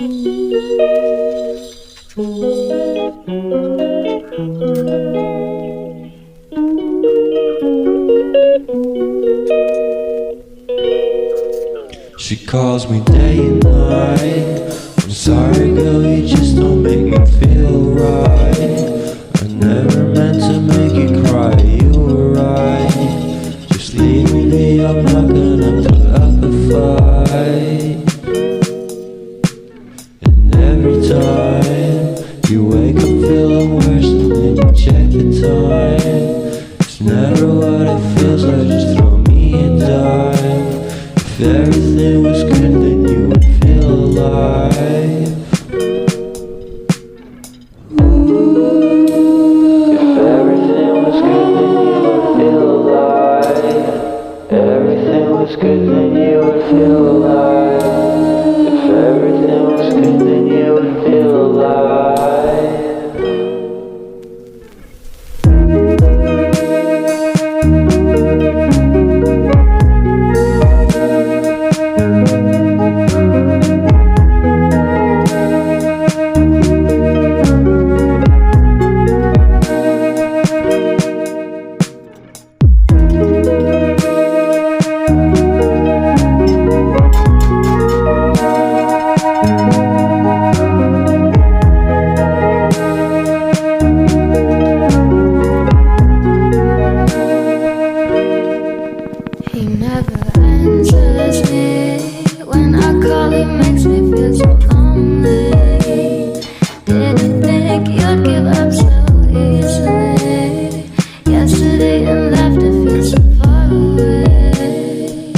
She calls me day and night. I'm sorry girl, you just don't make me feel right. I never meant to make you cry, you were right. Just leave me be, I'm not gonna put up a fight. And every time you wake up feeling worse, and then you check the time. It's never what it feels like, just throw me a dime. If everything was good, then you would feel alive. If everything was good, then you would feel alive. Everything was good, then you would feel alive. If everything was good, then you would feel alive. He never answers me. When I call, he makes me feel so lonely. Didn't think you'd give up so easily. Yesterday and left, it feels so far away.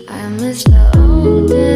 I miss the old days.